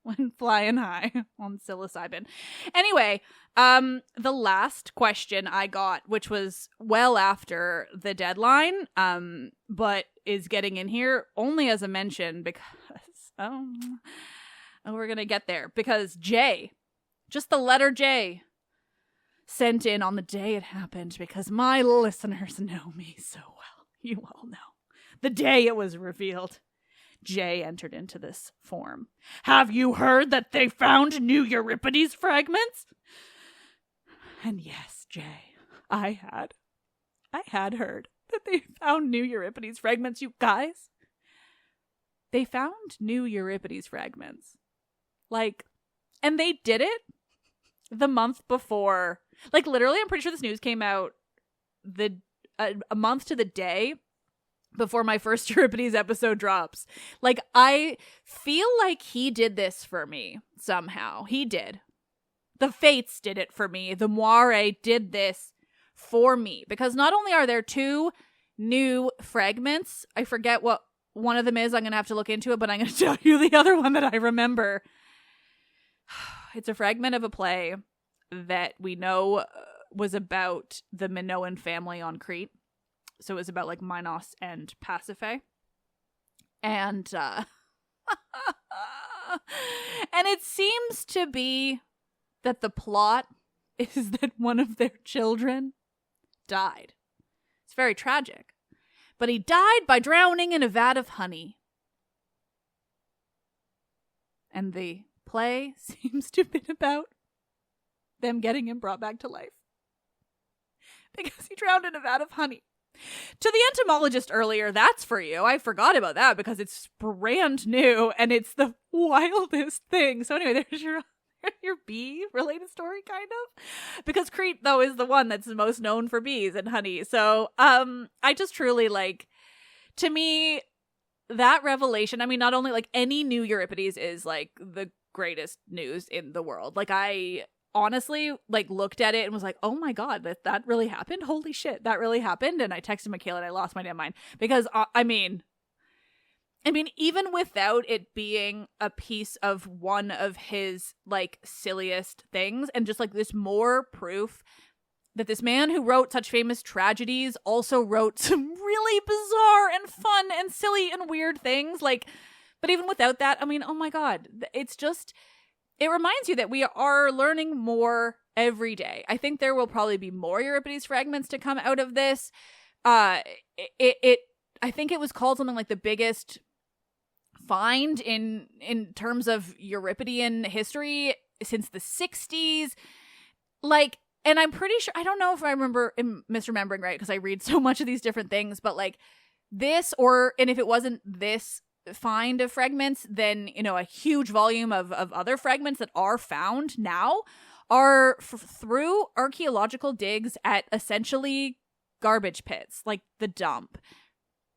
Speaker 1: when flying high on psilocybin. Anyway, the last question I got, which was well after the deadline, but is getting in here only as a mention because we're gonna get there, because J, just the letter J, sent in on the day it happened, because my listeners know me so well. You all know. The day it was revealed, Jay entered into this form. Have you heard that they found new Euripides fragments? And yes, Jay, I had heard that they found new Euripides fragments, you guys. They found new Euripides fragments. Like, and they did it the month before. Like, literally, I'm pretty sure this news came out a month to the day before my first Euripides episode drops. Like, I feel like he did this for me somehow. He did. The Fates did it for me. The Moire did this for me. Because not only are there 2 new fragments, I forget what one of them is, I'm going to have to look into it, but I'm going to tell you the other one that I remember. It's a fragment of a play that we know was about the Minoan family on Crete. So it was about like Minos and Pasiphae. And and it seems to be that the plot is that one of their children died. It's very tragic. But he died by drowning in a vat of honey. And the play seems to have been about them getting him brought back to life. Because he drowned in a vat of honey. To the entomologist earlier, that's for you. I forgot about that because it's brand new and it's the wildest thing. So anyway, there's your bee-related story, kind of. Because Crete, though, is the one that's most known for bees and honey. So I just truly, like, to me, that revelation, I mean, not only, like, any new Euripides is, like, the greatest news in the world. Like, I honestly, like, looked at it and was like, oh my god, that really happened? Holy shit, that really happened? And I texted Michaela and I lost my damn mind. Because, I mean, even without it being a piece of one of his, like, silliest things, and just, like, this more proof that this man who wrote such famous tragedies also wrote some really bizarre and fun and silly and weird things. Like, but even without that, I mean, oh my god, it's just, it reminds you that we are learning more every day. I think there will probably be more Euripides fragments to come out of this. I think it was called something like the biggest find in terms of Euripidean history since the 60s. Like, and I'm pretty sure, I don't know if I remember misremembering right, because I read so much of these different things, but like this, and if it wasn't this find of fragments, then, you know, a huge volume of other fragments that are found now are through archaeological digs at essentially garbage pits, like the dump.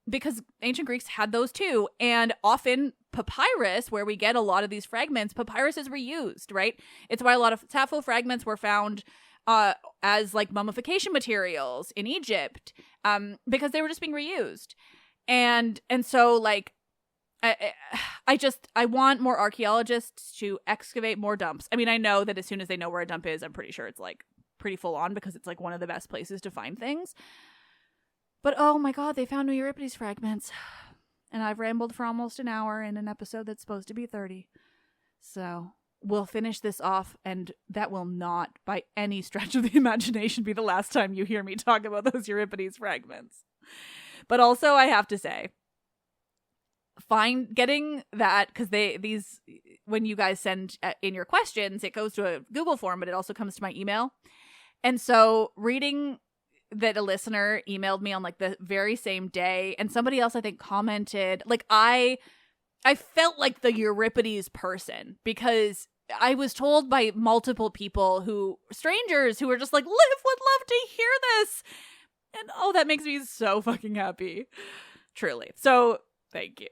Speaker 1: Because ancient Greeks had those too. And often papyrus, where we get a lot of these fragments, papyrus is reused, right? It's why a lot of Sappho fragments were found as like mummification materials in Egypt, because they were just being reused. And so like, I want more archaeologists to excavate more dumps. I mean, I know that as soon as they know where a dump is, I'm pretty sure it's like pretty full on, because it's like one of the best places to find things. But oh my god, they found new Euripides fragments. And I've rambled for almost an hour in an episode that's supposed to be 30. So we'll finish this off, and that will not, by any stretch of the imagination, be the last time you hear me talk about those Euripides fragments. But also, I have to say, getting that, because when you guys send in your questions, it goes to a Google form, but it also comes to my email. And so reading that a listener emailed me on like the very same day, and somebody else I think commented, like I felt like the Euripides person, because I was told by multiple people strangers who were just like, Liv would love to hear this. And oh, that makes me so fucking happy. Truly. So thank you.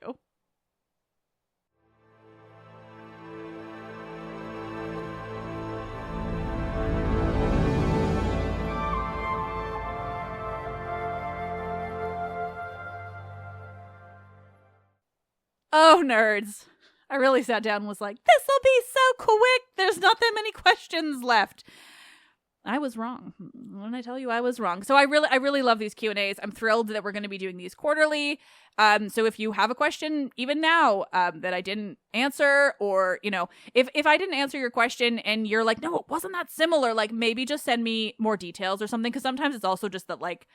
Speaker 1: Oh, nerds. I really sat down and was like, this'll be so quick. There's not that many questions left. I was wrong. When I tell you I was wrong. So I really love these Q&As. I'm thrilled that we're going to be doing these quarterly. So if you have a question, even now, that I didn't answer, or, you know, if I didn't answer your question and you're like, no, it wasn't that similar, like maybe just send me more details or something. Because sometimes it's also just that, like,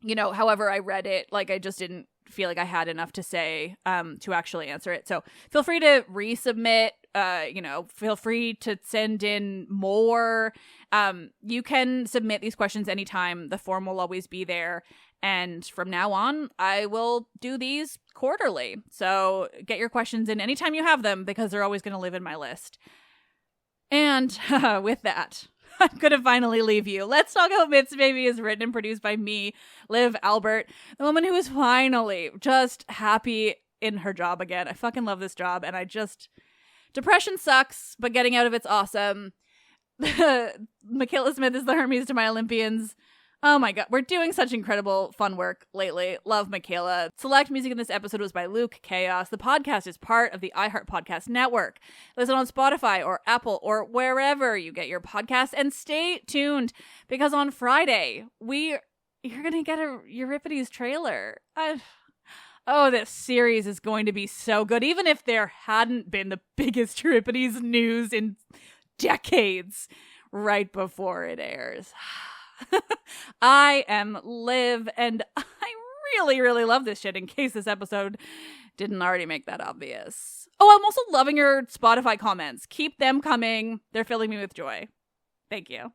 Speaker 1: you know, however I read it, like I just didn't feel like I had enough to say to actually answer it. So feel free to resubmit, feel free to send in more. You can submit these questions anytime. The form will always be there. And from now on, I will do these quarterly. So get your questions in anytime you have them, because they're always going to live in my list. And with that, I'm going to finally leave you. Let's Talk About Myths Baby is written and produced by me, Liv Albert, the woman who is finally just happy in her job again. I fucking love this job, and depression sucks, but getting out of it's awesome. Michaela Smith is the Hermes to my Olympians. Oh my god, we're doing such incredible fun work lately. Love Michaela. Select music in this episode was by Luke Chaos. The podcast is part of the iHeart Podcast Network. Listen on Spotify or Apple or wherever you get your podcasts, and stay tuned, because on Friday you're gonna get a Euripides trailer. This series is going to be so good, even if there hadn't been the biggest Euripides news in decades right before it airs. I am Liv, and I really, really love this shit, in case this episode didn't already make that obvious. Oh, I'm also loving your Spotify comments. Keep them coming. They're filling me with joy. Thank you.